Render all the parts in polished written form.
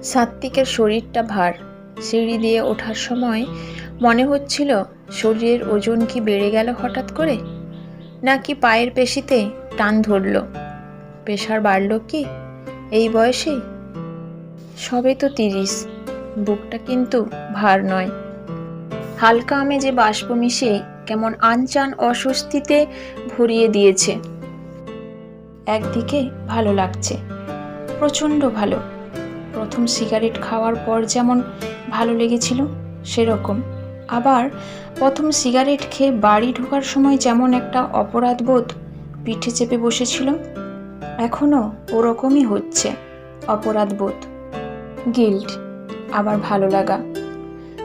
সাত্ত্বিকের শরীরটা ভার। সিঁড়ি দিয়ে ওঠার সময় মনে হচ্ছিল শরীরের ওজন কি বেড়ে গেল হঠাৎ করে, নাকি পায়ের পেশিতে টান ধরল। প্রেশার বাড়ল কি এই বয়সেই? সবে তো 30। বুকটা কিন্তু ভার নয়। হালকা আমেজে বাষ্প মিশিয়ে কেমন আনচান অস্বস্তিতে ভরিয়ে দিয়েছে। একদিকে ভালো লাগছে, প্রচণ্ড ভালো। প্রথম সিগারেট খাওয়ার পর যেমন ভালো লেগেছিল সেরকম, আবার প্রথম সিগারেট খেয়ে বাড়ি ঢোকার সময় যেমন একটা অপরাধবোধ পিঠে চেপে বসেছিল, এখনও ওরকমই হচ্ছে। অপরাধবোধ, গিল্ট, আবার ভালো লাগা।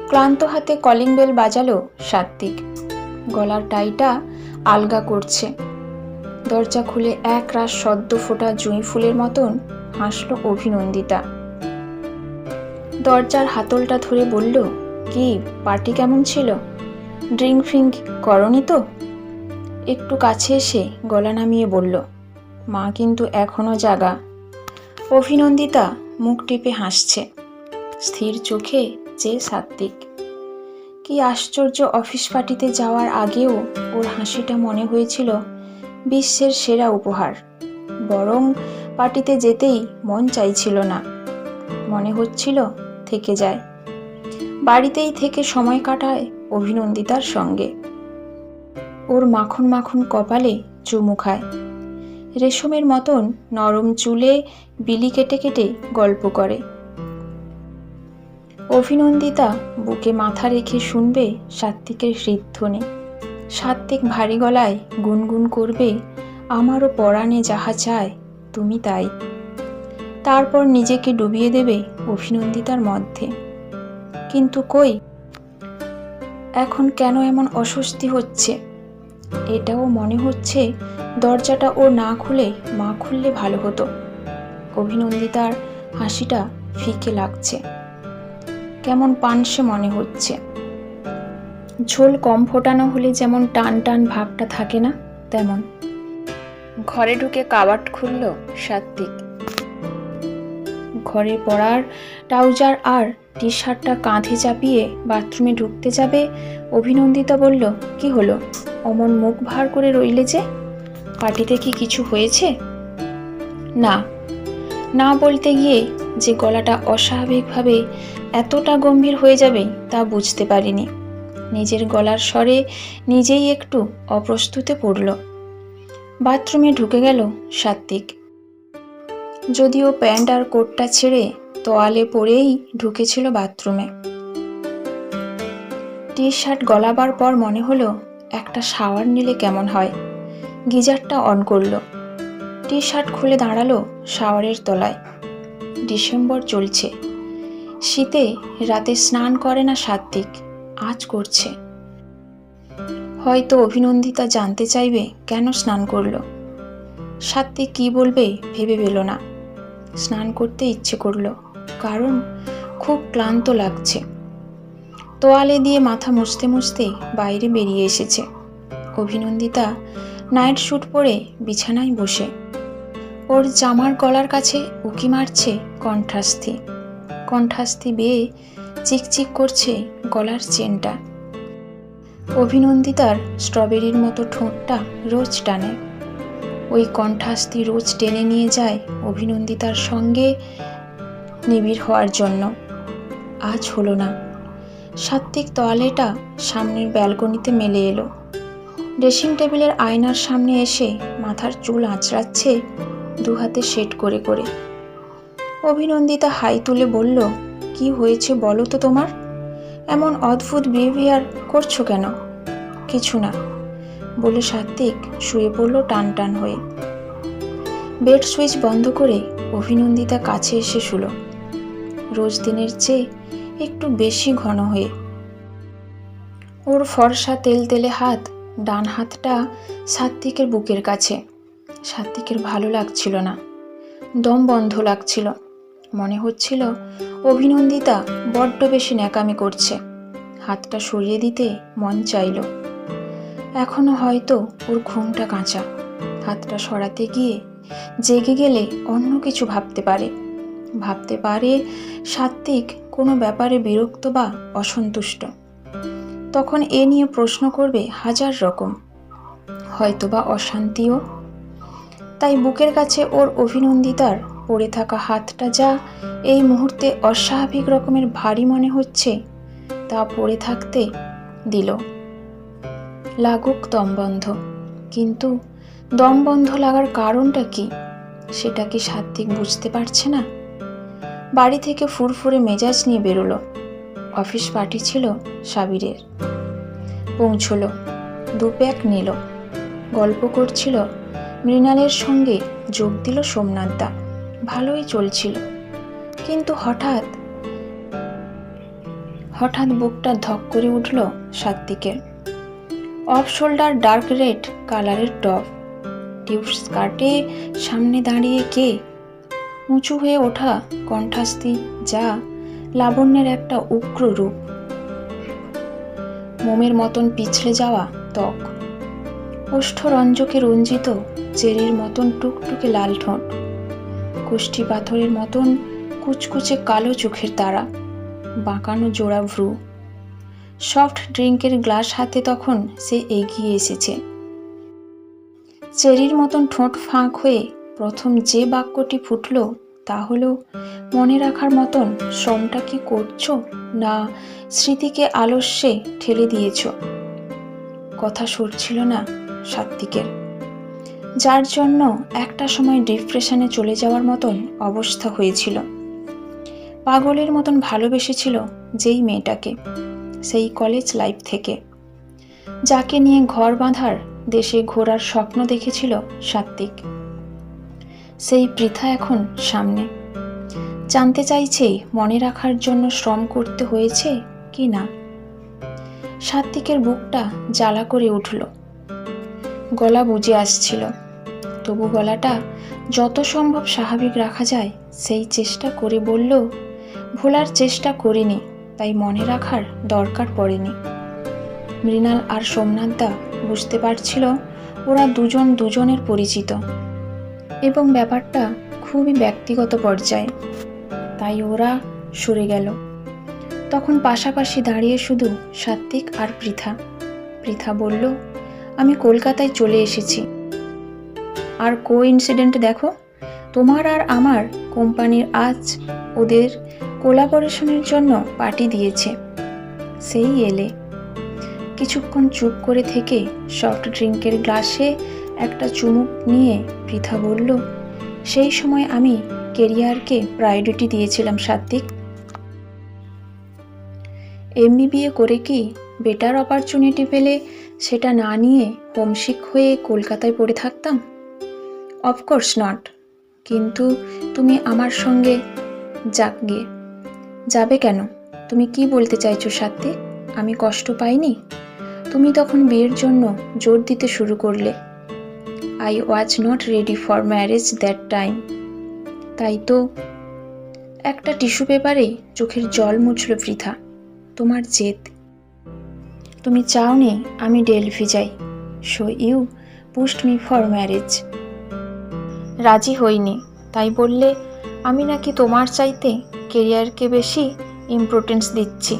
ক্লান্ত হাতে কলিং বেল বাজালো সাত্ত্বিক। গলার টাইটা আলগা করছে। দরজা খুলে এক রাশ সদ্য ফোটা জুঁই ফুলের মতন হাসল অভিনন্দিতা। দরজার হাতলটা ধরে বলল, কি পার্টি কেমন ছিল? ড্রিঙ্ক ফ্রিঙ্ক করনি তো? একটু কাছে এসে গলা নামিয়ে বলল, মা কিন্তু এখনো জাগা। অভিনন্দিতা মুখ টিপে হাসছে। স্থির চোখে চেয়ে সাত্ত্বিক। কি আশ্চর্য, অফিস পার্টিতে যাওয়ার আগেও ওর হাসিটা মনে হয়েছিল বিশ্বের সেরা উপহার। বরং পার্টিতে যেতেই মন চাইছিল না, মনে হচ্ছিল থেকে যায়, বাড়িতেই থেকে সময় কাটায় অভিনন্দিতার সঙ্গে। ওর মাখন মাখন কপালে চুমু খায়, রেশমের মতন নরম চুলে বিলি কেটে কেটে গল্প করে। অভিনন্দিতা বুকে মাথা রেখে শুনবে সাত্ত্বিকের হৃদধ্বনি। সাত্ত্বিক ভারী গলায় গুনগুন করবে, আমারও পরাণে যাহা চায় তুমি তাই। তারপর নিজেকে ডুবিয়ে দেবে অভিনন্দিতার মধ্যে। কিন্তু কই, এখন কেন এমন অস্বস্তি হচ্ছে? এটাও মনে হচ্ছে দরজাটা ও না খুলে মা খুললে ভালো হতো। অভিনন্দিতার হাসিটা ফিকে লাগছে, কেমন পানসে মনে হচ্ছে। ঝোল কম ফোটানো হলে যেমন টান টান ভাবটা থাকে না, তেমন। ঘরে ঢুকে কাবার্ড খুলল সাত্ত্বিক। ঘরে পরার ট্রাউজার আর টি শার্টটা কাঁধে চাপিয়ে বাথরুমে ঢুকতে যাবে অভিনন্দিতা বলল, কি হলো, অমন মুখ ভার করে রইলে যে? পার্টিতে কি কিছু হয়েছে? না। না বলতে গিয়ে যে গলাটা অস্বাভাবিকভাবে এতটা গম্ভীর হয়ে যাবে তা বুঝতে পারিনি। নিজের গলার স্বরে নিজেই একটু অপ্রস্তুতে পড়ল। বাথরুমে ঢুকে গেল সাত্ত্বিক। যদিও প্যান্ট আর কোটটা ছেড়ে তোয়ালে পরেই ঢুকেছিল বাথরুমে। টি শার্ট গলাবার পর মনে হলো একটা শাওয়ার নিলে কেমন হয়। গিজারটা অন করলো। টি শার্ট খুলে দাঁড়ালো শাওয়ারের তলায়। ডিসেম্বর চলছে। শীতে রাতে স্নান করে না সাত্ত্বিক, আজ করছে। হয়তো অভিনন্দিতা জানতে চাইবে কেন স্নান করলো। সাত্ত্বিক কি বলবে ভেবে পেল না। স্নান করতে ইচ্ছে করলো, কারণ খুব ক্লান্ত লাগছে। তোয়ালে দিয়ে মাথা মুছতে মুছতে বাইরে বেরিয়ে এসেছে। অভিনন্দিতা নাইট স্যুট পরে বিছানায় বসে। ওর জামার গলার কাছে উকি মারছে কণ্ঠাস্থি। কণ্ঠাস্থি বেয়ে চিকচিক করছে গলার চেনটা। অভিনন্দিতার স্ট্রবেরির মতো ঠোঁটটা রোজ টানে। ওই কণ্ঠাস্থি রোজ টেনে নিয়ে যায় অভিনন্দিতার সঙ্গে নিবিড় হওয়ার জন্য। আজ হলো না। সাত্ত্বিক তোয়ালেটা সামনের ব্যালকনিতে মেলে এলো। ড্রেসিং টেবিলের আয়নার সামনে এসে মাথার চুল আঁচড়াচ্ছে দু হাতে সেট করে করে। অভিনন্দিতা হাই তুলে বলল, কি হয়েছে বলো তো তোমার? এমন অদ্ভুত বিহেভিয়ার করছো কেন? কিছু না বলে সাত্ত্বিক শুয়ে পড়ল টান টান হয়ে। বেড সুইচ বন্ধ করে অভিনন্দিতা কাছে এসে শুলো, রোজ দিনের চেয়ে একটু বেশি ঘন হয়ে। ওর ফর্সা তেলতেলে হাত, ডান হাতটা সাত্ত্বিকের বুকের কাছে। সাত্ত্বিকের ভালো লাগছিল না, দম বন্ধ লাগছিল। মনে হচ্ছিল অভিনন্দিতা বড্ড বেশি ন্যাকামি করছে। হাতটা সরিয়ে দিতে মন চাইল। এখনো হয়তো ওর ঘুমটা কাঁচা। হাতটা সরাতে গিয়ে জেগে গেলে অন্য কিছু ভাবতে পারে। ভাবতে পারে সাত্ত্বিক কোনো ব্যাপারে বিরক্ত বা অসন্তুষ্ট, তখন এ নিয়ে প্রশ্ন করবে হাজার রকম, হয়তোবা অশান্তিও। তাই বুকের কাছে ওর অভিনন্দিতার পড়ে থাকা হাতটা যা এই মুহূর্তে অস্বাভাবিক রকমের ভারী মনে হচ্ছে তা পড়ে থাকতে দিল। লাগুক দমবন্ধ, কিন্তু দমবন্ধ লাগার কারণটা কি সেটা কি সাত্ত্বিক বুঝতে পারছে না? বাড়ি থেকে ফুরফুরে মেজাজ নিয়ে বেরোলো। অফিস পার্টি ছিল সাবিরের। পৌঁছলো, 2 প্যাক নিল, গল্প করছিল। মৃণালের সঙ্গে যোগ দিল সোমনাথদা। ভালোই চলছিল, কিন্তু হঠাৎ বুকটা ধক করে উঠল সাত্ত্বিকের। অফ শোল্ডার ডার্ক রেড কালারের টপ, টিউব স্কার্টে সামনে দাঁড়িয়ে কে? উঁচু হয়ে ওঠা কণ্ঠাস্থি যা লাবণ্যের একটা উগ্র রূপ। মোমের মতন পিছলে যাওয়া ত্বক, ওষ্ঠরঞ্জকে রঞ্জিত চেরির মতন টুকটুকে লাল ঠোঁট, কুষ্টি পাথরের মতন কুচকুচে কালো চোখের তারা, বাঁকানো জোড়া ভ্রু। সফট ড্রিঙ্কের গ্লাস হাতে তখন সে এগিয়ে এসেছে। চেরির মতন ঠোঁট ফাঁক হয়ে প্রথম যে বাক্যটি ফুটল তা হলো, মনে রাখার মতন শ্রমটা কি করছো, না স্মৃতিকে আলস্যে ঠেলে দিয়েছ? কথা সরছিল না সাত্ত্বিকের, যার জন্য একটা সময় ডিপ্রেশনে চলে যাওয়ার মতন অবস্থা হয়েছিল। পাগলের মতন ভালোবেসেছিল যেই মেয়েটাকে, সেই কলেজ লাইফ থেকে, যাকে নিয়ে ঘর বাঁধার দেশে ঘোরার স্বপ্ন দেখেছিল সাত্ত্বিক। সেই পৃথা এখন সামনে। জানতে চাইছে মনে রাখার জন্য শ্রম করতে হয়েছে কি না। সাত্ত্বিকের বুকটা জ্বালা করে উঠল। গলা বুজে আসছিল, তবু গলাটা যত সম্ভব স্বাভাবিক রাখা যায় সেই চেষ্টা করে বলল, ভোলার চেষ্টা করিনি, তাই মনে রাখার দরকার পড়েনি। মৃণাল আর সোমনাথদা বুঝতে পারছিল ওরা দুজন দুজনের পরিচিত এবং ব্যাপারটা খুবই ব্যক্তিগত পর্যায়ে, তাই ওরা সরে গেল। তখন পাশাপাশি দাঁড়িয়ে শুধু সাত্ত্বিক আর পৃথা। পৃথা বলল, আমি কলকাতায় চলে এসেছি। আর কোইন্সিডেন্ট দেখো, তোমার আর আমার কোম্পানির আজ ওদের কোলাবোরেশনের জন্য পার্টি দিয়েছে। সেই এলে। কিছুক্ষণ চুপ করে থেকে সফট ড্রিঙ্কের গ্লাসে একটা চুমুক নিয়ে পৃথা বলল, সেই সময় আমি কেরিয়ারকে প্রায়োরিটি দিয়েছিলাম সাত্ত্বিক। এমনি বিয়ে করে কি বেটার অপরচুনিটি পেলে সেটা না নিয়ে হোমসিক হয়ে কলকাতায় পড়ে থাকতাম? Of course not. কিন্তু তুমি আমার সঙ্গে যাবে কেন? তুমি কি বলতে চাইছো সাত্ত্বিক? আমি কষ্ট পাইনি? তুমি তখন বিয়ের জন্য জোর দিতে শুরু করলে। I was not ready for marriage that time. তাই তো। একটা টিস্যু পেপারে চোখের জল মুছল পৃথা। তোমার জেদ। তুমি চাওনি আমি ডেলফি যাই, so you pushed me for marriage. রাজি হইনি, তাই বললে আমি নাকি তোমার চাইতে কেরিয়ারকে বেশি ইম্পর্টেন্স দিচ্ছি।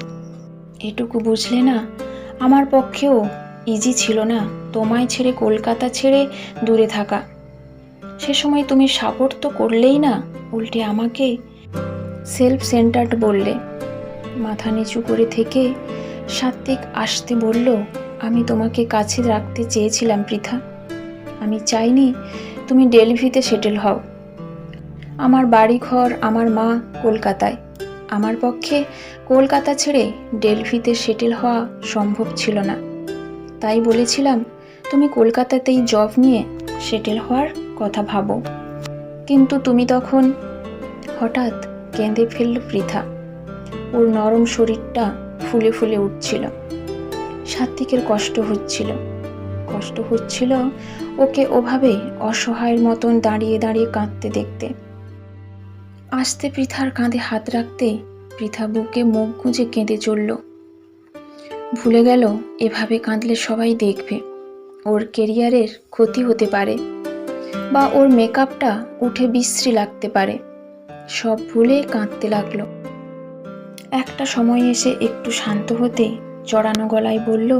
এটুকু বুঝলে না আমার পক্ষেও ইজি ছিল না তোমায় ছেড়ে কলকাতা ছেড়ে দূরে থাকা। সে সময় তুমি সাপোর্ট তো করলেই না, উল্টে আমাকে সেলফ সেন্টার্ড বললে। মাথা নিচু করে থেকে সাত্ত্বিক আসতে বলল, আমি তোমাকে কাছে রাখতে চেয়েছিলাম পৃথা। আমি চাইনি তুমি ডেলভিতে সেটেল হও। আমার বাড়ি ঘর, আমার মা কলকাতায়। আমার পক্ষে কলকাতা ছেড়ে ডেলভিতে সেটেল হওয়া সম্ভব ছিল না। তাই বলেছিলাম তুমি কলকাতাতেই জব নিয়ে সেটেল হওয়ার কথা ভাবো। কিন্তু তুমি তখন। হঠাৎ কেঁদে ফেলল পৃথা। ওর নরম শরীরটা ফুলে ফুলে উঠছিল। সাত্ত্বিকের কষ্ট হচ্ছিল ওকে ওভাবে অসহায়ের মতন দাঁড়িয়ে দাঁড়িয়ে কাঁদতে দেখতে। আস্তে পৃথার কাঁধে হাত রাখতে পৃথা বুকে মুখ গুঁজে কেঁদে চলল। ভুলে গেল এভাবে কাঁদলে সবাই দেখবে, ওর কেরিয়ারের ক্ষতি হতে পারে বা ওর মেকআপটা উঠে বিশ্রী লাগতে পারে। সব ভুলে কাঁদতে লাগলো। একটা সময় এসে একটু শান্ত হতে জড়ানো গলায় বলল,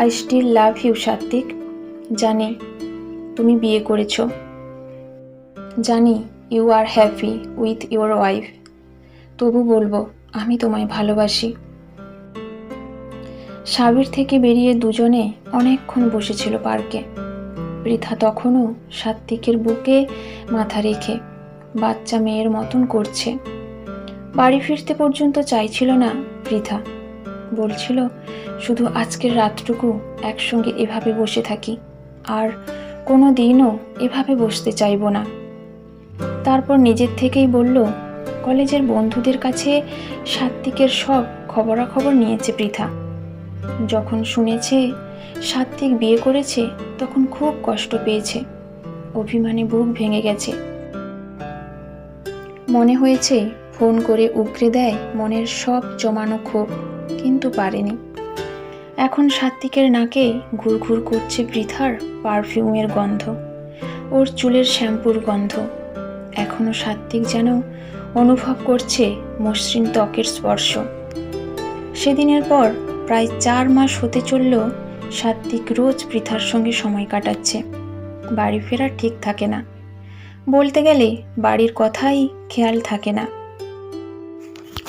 I still love you Satvik. জানি তুমি বিয়ে করেছো, জানি you are happy with your wife, তবু বলবো আমি তোমায় ভালোবাসি। সাবির থেকে বেরিয়ে দুজনে অনেকক্ষণ বসেছিল পার্কে। পৃথা তখনও সাত্বিকের বুকে মাথা রেখে বাচ্চা মেয়ের মতন করছে। বাড়ি ফিরতে পর্যন্ত চাইছিল না পৃথা, বলছিল শুধু আজকের রাতটুকু একসঙ্গে এভাবে বসে থাকি, আর কোনো দিনও এভাবে বসতে চাইব না। তারপর নিজের থেকেই বলল, কলেজের বন্ধুদের কাছে সাত্বিকের সব খবরাখবর নিয়েছে পৃথা। যখন শুনেছে সাত্বিক বিয়ে করেছে তখন খুব কষ্ট পেয়েছে, অভিমানে বুক ভেঙে গেছে। মনে হয়েছে ফোন করে উগরে দেয় মনের সব জমানো ক্ষোভ, কিন্তু পারেনি। এখন সাত্বিকের নাকে ঘুরঘুর করছে পৃথার পারফিউমের গন্ধ, ওর চুলের শ্যাম্পুর গন্ধ। এখনো সাত্বিক যেন অনুভব করছে মসৃণ ত্বকের স্পর্শ। সেদিনের পর প্রায় 4 মাস হতে চলল সাত্বিক রোজ পৃথার সঙ্গে সময় কাটাচ্ছে। বাড়ি ফেরা ঠিক থাকে না, বলতে গেলে বাড়ির কথাই খেয়াল থাকে না।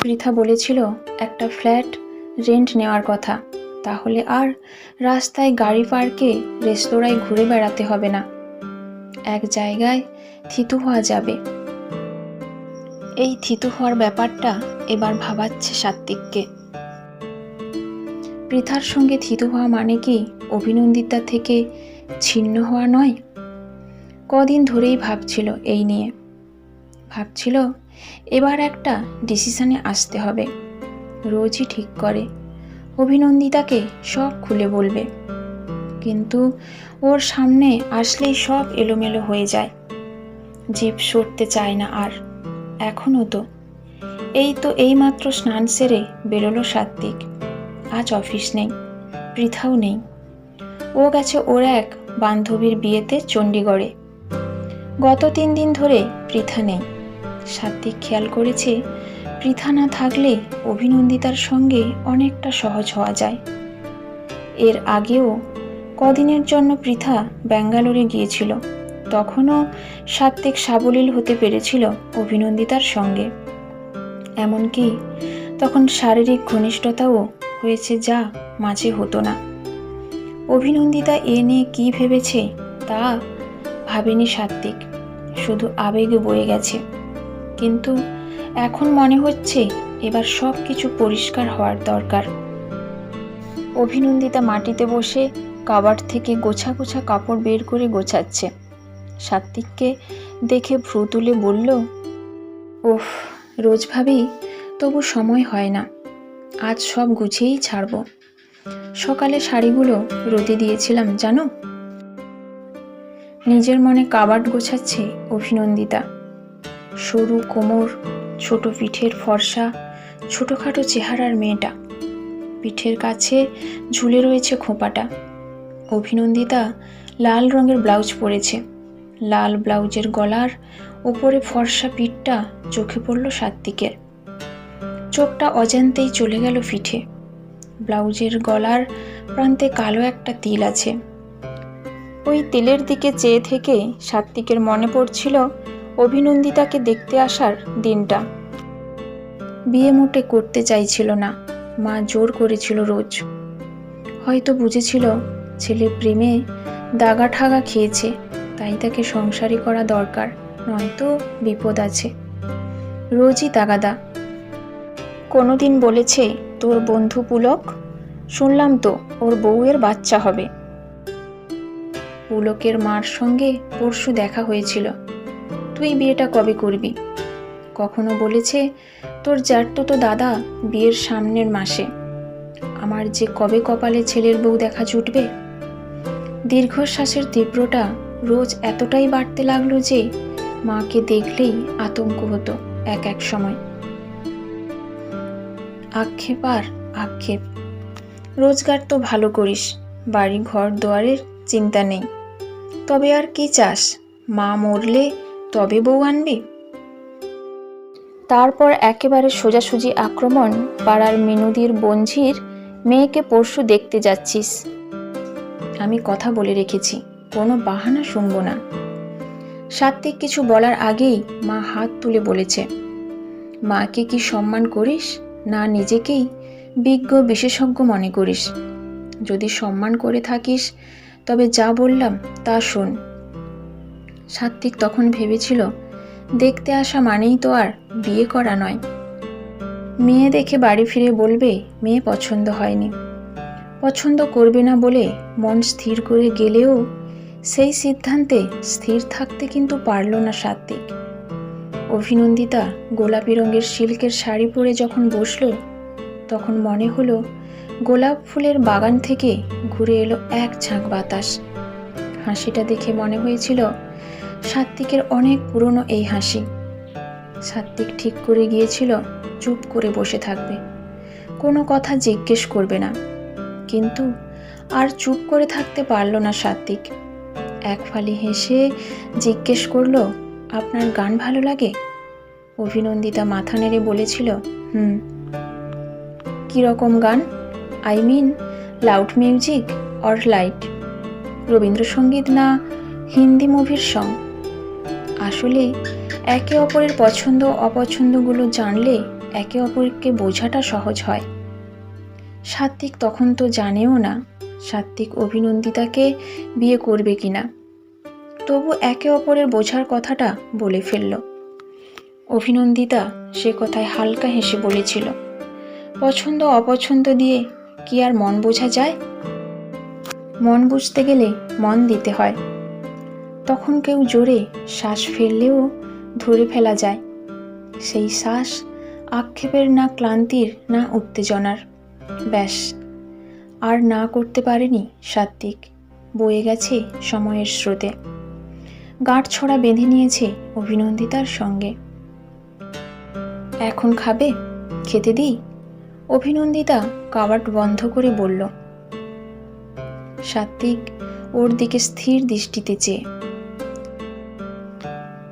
পৃথা বলেছিল একটা ফ্ল্যাট রেন্ট নেওয়ার কথা, তাহলে আর রাস্তায় গাড়ি পার্কে রেস্তোরাঁয় ঘুরে বেড়াতে হবে না, এক জায়গায় থিতু হওয়া যাবে। এই থিতু হওয়ার ব্যাপারটা এবার ভাবাচ্ছে সাত্বিককে। পৃথার সঙ্গে থিতু হওয়া মানে কি অভিনন্দিতা থেকে ছিন্ন হওয়া নয়? কদিন ধরেই ভাবছিল এই নিয়ে, ভাবছিল এবার একটা ডিসিশনে আসতে হবে। রোজই ঠিক করে অভিনন্দিতাকে সব খুলে বলবে, কিন্তু ওর সামনে আসলেই সব এলোমেলো হয়ে যায়, জিভ সরতে চায় না আর। এখনও তো এইমাত্র স্নান সেরে বেরোলো সাত্বিক। আজ অফিস নেই, পৃথাও নেই, ও গেছে ওর এক বান্ধবীর বিয়েতে চণ্ডীগড়ে। গত 3 দিন ধরে পৃথা নেই। সাত্বিক খেয়াল করেছে পৃথা না থাকলে অভিনন্দিতার সঙ্গে অনেকটা সহজ হওয়া যায়। এর আগেও কদিনের জন্য পৃথা ব্যাঙ্গালোরে গিয়েছিল, তখনও সাত্বিক সাবলীল হতে পেরেছিল অভিনন্দিতার সঙ্গে। এমনকি তখন শারীরিক ঘনিষ্ঠতাও হয়েছে, যা মাঝে হতো না। অভিনন্দিতা এ নিয়ে কী ভেবেছে তা ভাবেনি সাত্বিক, শুধু আবেগে বয়ে গেছে। কিন্তু এখন মনে হচ্ছে এবার সব কিছু পরিষ্কার হওয়ার দরকার। অভিনন্দিতা মাটিতে বসে কাবার্ড থেকে গোছা গোছা কাপড় বের করে গোছাচ্ছে। সাত্বিককে দেখে ভ্রু তুলে বলল, ওফ, রোজ ভাবি তবু সময় হয় না, আজ সব গুছিয়েই ছাড়ব। সকালে শাড়িগুলো রোদে দিয়েছিলাম জানো। নিজের মনে কাবার্ড গোছাচ্ছে অভিনন্দিতা। সরু কোমর, ছোট পিঠের ফর্সা, ছোটখাটো চেহারার মেয়েটা। পিঠের কাছে ঝুলে রয়েছে খোঁপাটা। অভিনন্দিতা লাল রঙের ব্লাউজ পরেছে। লাল ব্লাউজের গলার ওপরে ফর্সা পিঠটা চোখে পড়ল সাত্বিকের। চোখটা অজান্তেই চলে গেল পিঠে। ব্লাউজের গলার প্রান্তে কালো একটা তিল আছে। ওই তিলের দিকে চেয়ে থেকে সাত্বিকের মনে পড়ছিল অভিনন্দিতাকে দেখতে আসার দিনটা। বিয়ে মোটে করতে চাইছিল না, মা জোর করেছিল রোজ। হয়তো বুঝেছিল ছেলে প্রেমে দাগা ঠাগা খেয়েছে, তাই তাকে সংসারী করা দরকার, নয়তো বিপদ আছে। রোজই তাগাদা। কোনোদিন বলেছে তোর বন্ধু পুলক, শুনলাম তো ওর বউয়ের বাচ্চা হবে। পুলকের মার সঙ্গে পরশু দেখা হয়েছিল, তুই বিয়েটা কবে করবি? কখনো বলেছে তোর জ্যাঠতো দাদা বিয়ের সামনের মাসে। আমার যে কবে কপালে ছেলের বউ দেখা জুটবে। দীর্ঘশ্বাসের তীব্রতা রোজ এতটাই বাড়তে লাগলো যে মাকে দেখলেই আতঙ্ক হতো এক এক সময়। আক্ষেপ আর আক্ষেপ। রোজগার তো ভালো করিস, বাড়ি ঘর দুয়ারের চিন্তা নেই, তবে আর কি চাস? মা মরলে তবে বউ আনবি? তারপর একেবারে সোজাসুজি আক্রমণ, পাড়ার মিনুদির বঞ্ঝির মেয়েকে পরশু দেখতে যাচ্ছিস। আমি কথা বলে রেখেছি, কোনো বাহানা শুনব না। সাত্বিক কিছু বলার আগেই মা হাত তুলে বলেছে, মাকে কি সম্মান করিস, না নিজেকেই বিজ্ঞ বিশেষজ্ঞ মনে করিস? যদি সম্মান করে থাকিস তবে যা বললাম তা শোন। সাত্বিক তখন ভেবেছিল, দেখতে আসা মানেই তো আর বিয়ে করা নয়। মেয়ে দেখে বাড়ি ফিরে বলবে মেয়ে পছন্দ হয়নি, পছন্দ করবে না বলে মন স্থির করে গেলেও সেই সিদ্ধান্তে স্থির থাকতে কিন্তু পারল না সাত্বিক। অভিনন্দিতা গোলাপি রঙের সিল্কের শাড়ি পরে যখন বসল, তখন মনে হলো গোলাপ ফুলের বাগান থেকে ঘুরে এলো এক ঝাঁক বাতাস। হাসিটা দেখে মনে হয়েছিল সাত্বিকের অনেক পুরনো এই হাসি। সাত্বিক ঠিক করে গিয়েছিল চুপ করে বসে থাকবে, কোনো কথা জিজ্ঞেস করবে না। কিন্তু আর চুপ করে থাকতে পারল না সাত্বিক। এক ফালি হেসে জিজ্ঞেস করলো, আপনার গান ভালো লাগে? অভিনন্দিতা মাথা নেড়ে বলেছিল, হুম। কীরকম গান? I mean loud music or light? Rabindrasangeet না হিন্দি মুভির সং? আসলে একে অপরের পছন্দ অপছন্দগুলো জানলে একে অপরকে বোঝাটা সহজ হয়। সাত্বিক তখন তো জানেও না সাত্বিক অভিনন্দিতাকে বিয়ে করবে কিনা, তবু একে অপরের বোঝার কথাটা বলে ফেলল। অভিনন্দিতা সে কথায় হালকা হেসে বলেছিল, পছন্দ অপছন্দ দিয়ে কি আর মন বোঝা যায়? মন বুঝতে গেলে মন দিতে হয়। তখন কেউ জোরে শ্বাস ফেললেও ধরে ফেলা যায়। সেই শ্বাস আক্ষেপের না ক্লান্তির না উত্তেজনার। ব্যাস, আর না করতে পারেনি সাত্বিক। বয়ে গেছে সময়ের স্রোতে। গাঁটছড়া বেঁধে নিয়েছে অভিনন্দিতার সঙ্গে। এখন খাবে? খেতে দিই? অভিনন্দিতা কাবাট বন্ধ করে বলল। সাত্বিক ওর দিকে স্থির দৃষ্টিতে চেয়ে।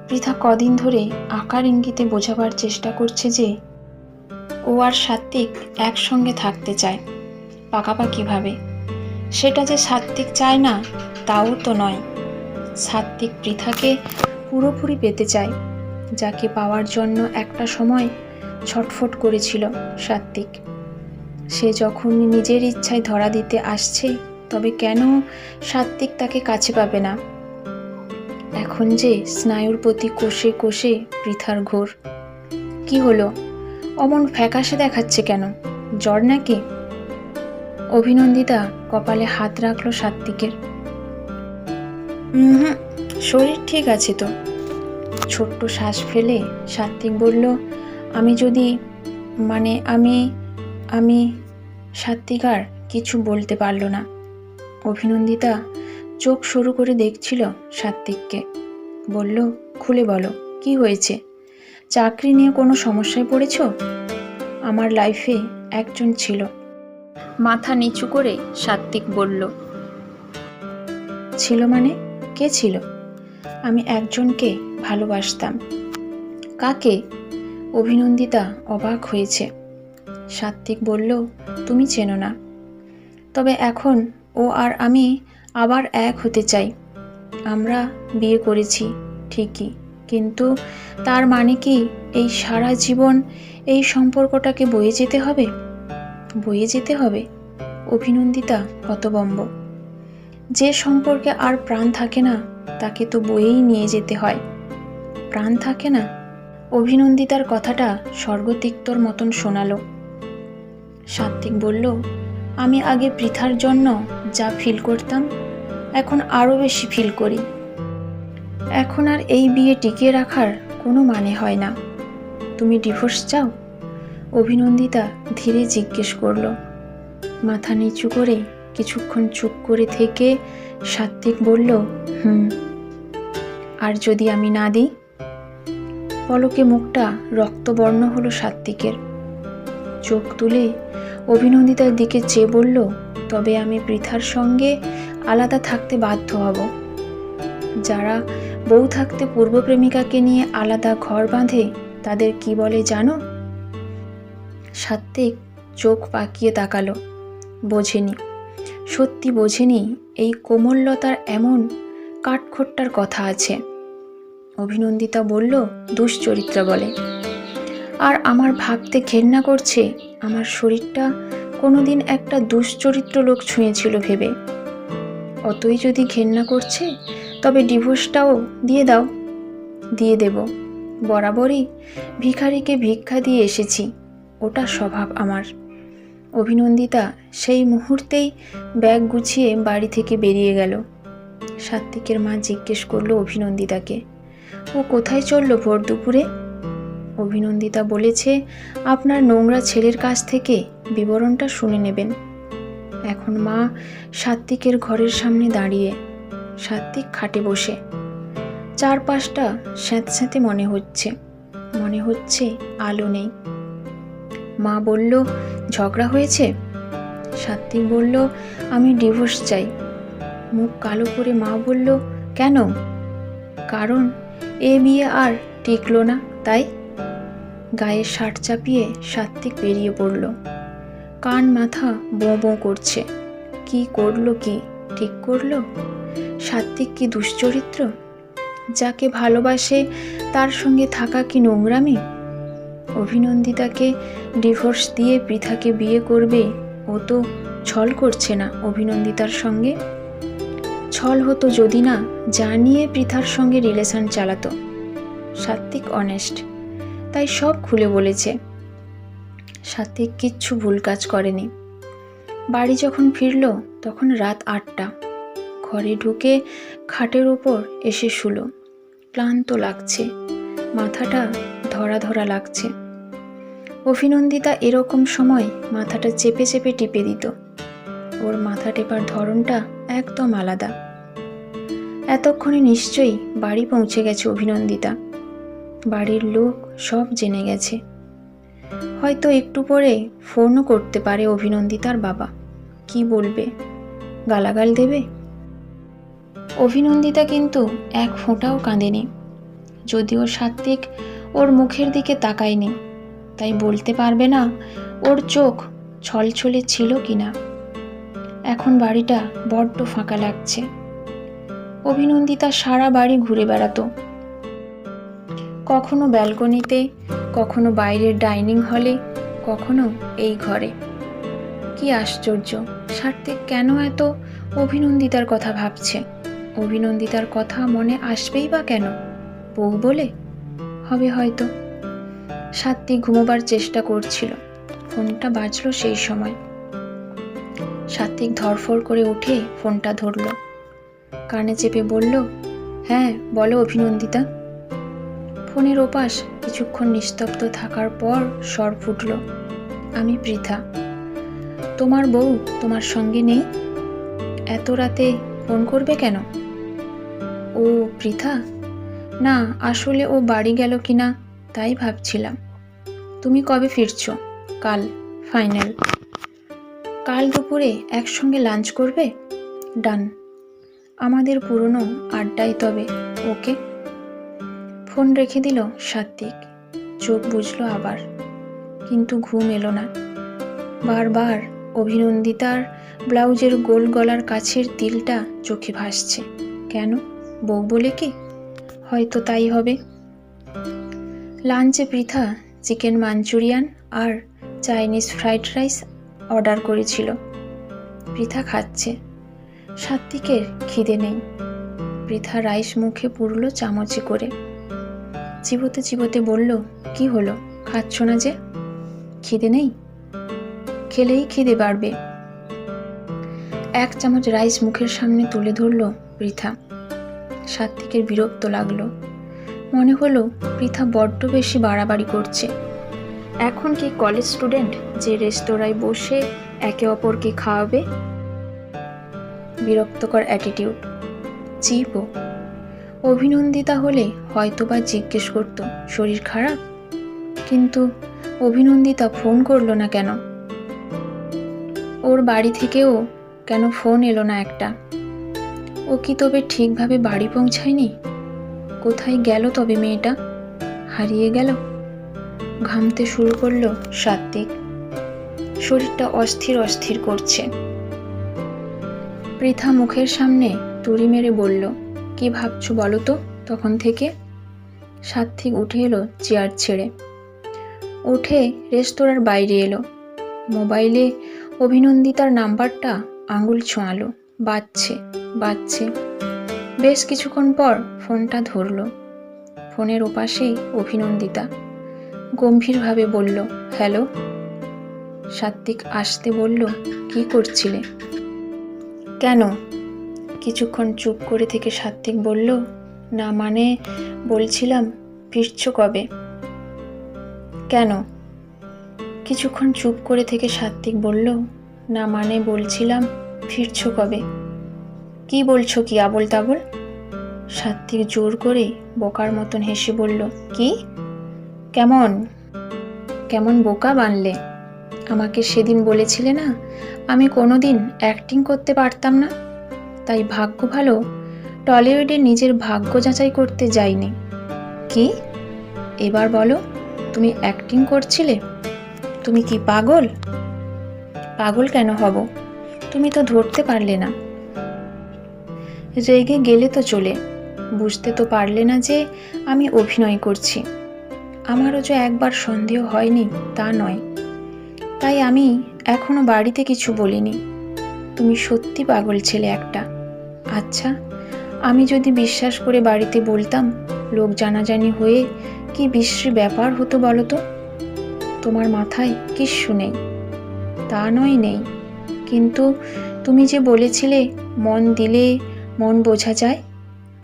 পৃথা কদিন ধরে আকার ইঙ্গিতে বোঝাবার চেষ্টা করছে যে ও আর সাত্বিক একসঙ্গে থাকতে চায় পাকাপাকিভাবে। সেটা যে সাত্বিক চায় না তাও তো নয়। সাত্বিক পৃথাকে পুরোপুরি পেতে চায়, যাকে পাওয়ার জন্য একটা সময় ছটফট করেছিল সাত্বিক। সে যখন নিজের ইচ্ছায় ধরা দিতে আসছে, তবে কেন সাত্বিক তাকে কাছে পাবে না? এখন যে স্নায়ুর প্রতি কোষে কোষে পৃথার ঘোর। কি হলো, অমন ফ্যাকাশে দেখাচ্ছে কেন? জ্বর নাকি? অভিনন্দিতা কপালে হাত রাখলো সাত্বিকের। শরীর ঠিক আছে তো। ছোট্ট শ্বাস ফেলে সাত্বিক বলল, আমি যদি আমি সাত্বিক আর কিছু বলতে পারল না। অভিনন্দিতা চোখ সরু করে দেখছিল সাত্বিককে। বলল, খুলে বলো, কি হয়েছে? চাকরি নিয়ে কোনো সমস্যায় পড়েছ? আমার লাইফে একজন ছিল। মাথা নিচু করে সাত্বিক বলল। ছিল মানে? কে ছিল? আমি একজনকে ভালোবাসতাম। কাকে? অভিনন্দিতা অবাক হয়েছে। সাত্বিক বলল, তুমি চেনো না। তবে এখন ও আর আমি আবার এক হতে চাই। আমরা বিয়ে করেছি ঠিকই, কিন্তু তার মানে কি এই সারা জীবন এই সম্পর্কটাকে বয়ে যেতে হবে? বয়ে যেতে হবে? অভিনন্দিতা হতভম্ব। যে সম্পর্কে আর প্রাণ থাকে না তাকে তো বয়েই নিয়ে যেতে হয়। প্রাণ থাকে না? অভিনন্দিতার কথাটা স্বর্গতিক্তর মতন শোনালো। সাত্বিক বলল, আমি আগে পৃথার জন্য যা ফিল করতাম এখন আরও বেশি ফিল করি। এখন আর এই বিয়ে টিকিয়ে রাখার কোনো মানে হয় না। তুমি ডিভোর্স চাও? অভিনন্দিতা ধীরে জিজ্ঞেস করল। মাথা নিচু করে কিছুক্ষণ চুপ করে থেকে সাত্বিক বলল, আর যদি আমি না দিই? পলকে মুখটা রক্তবর্ণ হলো সাত্বিকের। চোখ তুলে অভিনন্দিতার দিকে চেয়ে বলল, তবে আমি পৃথার সঙ্গে আলাদা থাকতে বাধ্য হব। যারা বউ থাকতে পূর্ব প্রেমিকাকে নিয়ে আলাদা ঘর বাঁধে তাদের কি বলে জানো? সাত্ত্বিক চোখ পাকিয়ে তাকালো। বোঝেনি, সত্যি বোঝেনি এই কোমললতার এমন কাঠখোট্টার কথা আছে। অভিনন্দিতা বলল, দুশ্চরিত্র বলে। আর আমার ভাবতে ঘেন্না করছে আমার শরীরটা কোনোদিন একটা দুশ্চরিত্র লোক ছুঁয়েছিল ভেবে। অতই যদি ঘেন্না করছে তবে ডিভোর্সটাও দিয়ে দাও। দিয়ে দেব, বরাবরই ভিখারিকে ভিক্ষা দিয়ে এসেছি, ওটা স্বভাব আমার। অভিনন্দিতা সেই মুহূর্তেই ব্যাগ গুছিয়ে বাড়ি থেকে বেরিয়ে গেল। সাত্ত্বিকের মা জিজ্ঞেস করলো অভিনন্দিতাকে, ও কোথায় চলল ভোর দুপুরে? অভিনন্দিতা বলেছে, আপনার নোংরা ছেলের কাছ থেকে বিবরণটা শুনে নেবেন। এখন মা সাত্ত্বিকের ঘরের সামনে দাঁড়িয়ে, সাত্ত্বিক খাটে বসে। চারপাশটা স্যাঁতস্যাঁতে মনে হচ্ছে আলো নেই। মা বলল, ঝগড়া হয়েছে? সাত্ত্বিক বলল, আমি ডিভোর্স চাই। মুখ কালো করে মা বলল, কেন? কারণ এ বিয়ে আর টিকলো না, তাই। গায়ে শার্ট চাপিয়ে সাত্ত্বিক বেরিয়ে পড়ল। কান মাথা বোঁ বোঁ করছে। কি করলো, কি ঠিক করলো? সাত্ত্বিক কি দুশ্চরিত্র? যাকে ভালোবাসে তার সঙ্গে থাকা কি নোংরামি? অভিনন্দিতাকে ডিভোর্স দিয়ে পৃথাকে বিয়ে করবে, ও তো ছল করছে না অভিনন্দিতার সঙ্গে? ছল হতো যদি না জানিয়ে পৃথার সঙ্গে রিলেশন চালাতো। সাত্ত্বিক অনেস্ট, তাই সব খুলে বলেছে। সাত্ত্বিক কিচ্ছু ভুল কাজ করেনি। বাড়ি যখন ফিরল তখন রাত 8টা। ঘরে ঢুকে খাটের ওপর এসে শুলো। ক্লান্ত লাগছে, মাথাটা ধরা ধরা লাগছে। অভিনন্দিতা এরকম সময় মাথাটা চেপে চেপে টিপে দিত। ওর মাথা টেপার ধরনটা একদম আলাদা। এতক্ষণে নিশ্চয়ই বাড়ি পৌঁছে গেছে অভিনন্দিতা। বাড়ির লোক সব জেনে গেছে। হয়তো একটু পরে ফোনও করতে পারে অভিনন্দিতার বাবা। কি বলবে? গালাগাল দেবে? অভিনন্দিতা কিন্তু এক ফোঁটাও কাঁদেনি। যদিও সাত্ত্বিক ওর মুখের দিকে তাকায়নি, তাই বলতে পারবে না ওর চোখ ছলছলে ছিল কিনা। এখন বাড়িটা বড্ড ফাঁকা লাগছে। অভিনন্দিতা সারা বাড়ি ঘুরে বেড়াতো, কখনো ব্যালকনিতে, কখনো বাইরের ডাইনিং হলে, কখনো এই ঘরে। কি আশ্চর্য, সাত্ত্বিক কেন এত অভিনন্দিতার কথা ভাবছে? অভিনন্দিতার কথা মনে আসবেই বা কেন? বউ বলে হবে হয়তো। সাত্ত্বিক ঘুমোবার চেষ্টা করছিল। ফোনটা বাজলো সেই সময়। সাত্ত্বিক ধরফর করে উঠে ফোনটা ধরল, কানে চেপে বলল, হ্যাঁ বলো অভিনন্দিতা। ফোনের ওপাশ কিছুক্ষণ নিস্তব্ধ থাকার পর স্বর ফুটল, আমি পৃথা। তোমার বউ তোমার সঙ্গে নেই? এত রাতে ফোন করবে কেন? ও পৃথা? না, আসলে ও বাড়ি গেল কিনা তাই ভাবছিলাম। তুমি কবে ফিরছো? কাল, ফাইনাল। কাল দুপুরে একসঙ্গে লাঞ্চ করবে? ডান। আমাদের পুরনো আড্ডায় তবে, ওকে। ফোন রেখে দিল সাত্ত্বিক। চোখ বুঝলো আবার, কিন্তু ঘুম এলো না। বারবার অভিনন্দিতার ব্লাউজের গোল গলার কাছের তিলটা চোখে ভাসছে। কেন? বউ বলে কি? হয়তো তাই হবে। লাঞ্চে পৃথা চিকেন মাঞ্চুরিয়ান আর চাইনিজ ফ্রাইড রাইস অর্ডার করেছিল। পৃথা খাচ্ছে। সাত্ত্বিকের খিদে নেই। পৃথা রাইস মুখে পুরল চামচে করে। চিবোতে চিবোতে বলল, কি হলো, খাচ্ছ না যে? খিদে নেই? খেলেই খিদে বাড়বে। এক চামচ রাইস মুখের সামনে তুলে ধরল পৃথা। সাত্ত্বিকের বিরক্ত লাগলো। মনে হলো পৃথা বড্ড বেশি বাড়াবাড়ি করছে। এখন কি কলেজ স্টুডেন্ট যে রেস্তোরাঁয় বসে একে অপরকে খাওয়াবে? বিরক্তকর অ্যাটিটিউড। চিপও। অভিনন্দিতা হলে হয়তোবা জিজ্ঞেস করত, শরীর খারাপ? কিন্তু অভিনন্দিতা ফোন করলো না কেন? ওর বাড়ি থেকেও কেন ফোন এলো না একটা? ও কি তবে ঠিকভাবে বাড়ি পৌঁছায়নি? কোথায় গেল তবে মেয়েটা? হারিয়ে গেল? ঘামতে শুরু করলো সাত্বিক। শরীরটা অস্থির অস্থির করছে। পৃথা মুখের সামনে তুড়ি মেরে বলল, কি ভাবছো বলো তো তখন থেকে? সাত্বিক উঠে এলো চেয়ার ছেড়ে, উঠে রেস্তোরাঁর বাইরে এলো। মোবাইলে অভিনন্দিতার নাম্বারটা আঙুল ছোঁয়ালো। বাজছে বাজছে। বেশ কিছুক্ষণ পর ফোনটা ধরল। ফোনের ওপাশেই অভিনন্দিতা গম্ভীরভাবে বলল, হ্যালো। সাত্বিক আসতে বলল, কি করছিলে? কেন? কিছুক্ষণ চুপ করে থেকে সাত্বিক বলল, না মানে বলছিলাম ফিরছো কবে? কেন? কিছুক্ষণ চুপ করে থেকে সাত্বিক বলল, না মানে বলছিলাম ফিরছো কবে? কি বলছো কি আবোল তাবোল? সাত্বিক জোর করে বোকার মতন হেসে বলল, কি? কেমন কেমন বোকা বানলে? আমাকে সেদিন বলেছিলে না আমি কোনোদিন অ্যাক্টিং করতে পারতাম না, তাই ভাগ্য ভালো টলিউডে নিজের ভাগ্য যাচাই করতে যাইনি। কি? এবার বলো, তুমি অ্যাক্টিং করছিলে? তুমি কি পাগল? পাগল কেন হব? তুমি তো ধরতে পারলে না। রেগে গেলে তো চলে, বুঝতে তো পারলে না যে আমি অভিনয় করছি। আমারও যে একবার সন্দেহ হয়নি তা নয়, তাই আমি এখনো বাড়িতে কিছু বলিনি। তুমি সত্যি পাগল ছেলে একটা। আচ্ছা, আমি যদি বিশ্বাস করে বাড়িতে বলতাম, লোক জানাজানি হয়ে কি বিশ্রী ব্যাপার হতো বলো তো? তোমার মাথায় কিচ্ছু নেই। তা নয় নেই, কিন্তু তুমি যে বলেছিলে মন দিলে মন বোঝা যায়,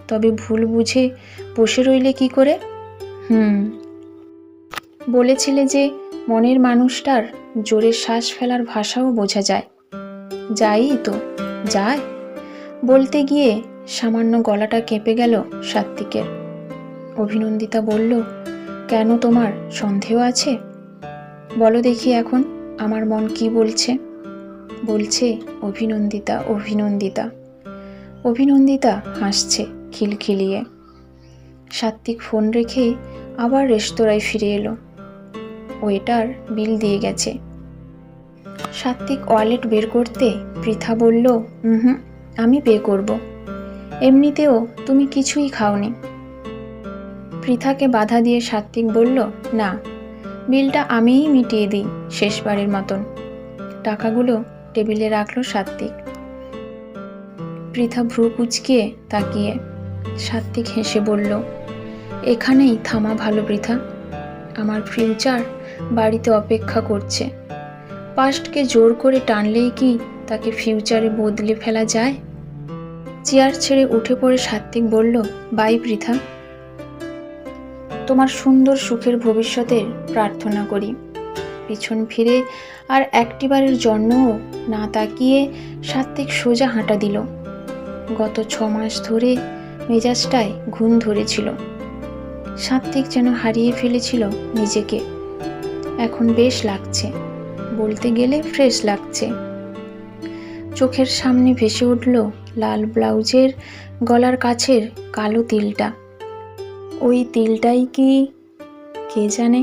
তবে ভুল বুঝে বসে রইলে কি করে? বলেছিলে যে মনের মানুষটার জোরে শ্বাস ফেলার ভাষাও বোঝা যায়। যাই তো, যায়। বলতে গিয়ে সামান্য গলাটা কেঁপে গেল সাত্বিকের। অভিনন্দিতা বলল, কেন তোমার সন্দেহ আছে? বলো দেখি এখন আমার মন কি বলছে? বলছে অভিনন্দিতা অভিনন্দিতা। অভিনন্দিতা হাসছে খিলখিলিয়ে। সাত্বিক ফোন রেখে আবার রেস্তোরাঁয় ফিরে এলো। ওয়েটার বিল দিয়ে গেছে। সাত্বিক ওয়ালেট বের করতে পৃথা বলল, আমি পে করব। এমনিতেও তুমি কিছুই খাওনি। পৃথাকে বাধা দিয়ে সাত্বিক বলল, না, বিলটা আমিই মিটিয়ে দিই শেষবারের মতন। টাকাগুলো টেবিলে রাখলো সাত্বিক। পৃথা ভ্রু কুঁচকিয়ে তাকিয়ে। সাত্বিক হেসে বলল, এখানেই থামা ভালো পৃথা। আমার ফিউচার বাড়িতে অপেক্ষা করছে। পাস্টকে জোর করে টানলেই কি তাকে ফিউচারে বদলে ফেলা যায়? চেয়ার ছেড়ে উঠে পড়ে সাত্বিক বলল, বাই পৃথা। তোমার সুন্দর সুখের ভবিষ্যতের প্রার্থনা করি। পিছন ফিরে আর একটিবারের জন্যও না তাকিয়ে সাত্বিক সোজা হাঁটা দিল। গত 6 মাস ধরে মেজাজটায় ঘুণ ধরেছিল। সাত্বিক যেন হারিয়ে ফেলেছিল নিজেকে। এখন বেশ লাগছে, বলতে গেলে ফ্রেশ লাগছে। চোখের সামনে ভেসে উঠল লাল ব্লাউজের গলার কাছের কালো তিলটা। ওই তিলটাই কি কে জানে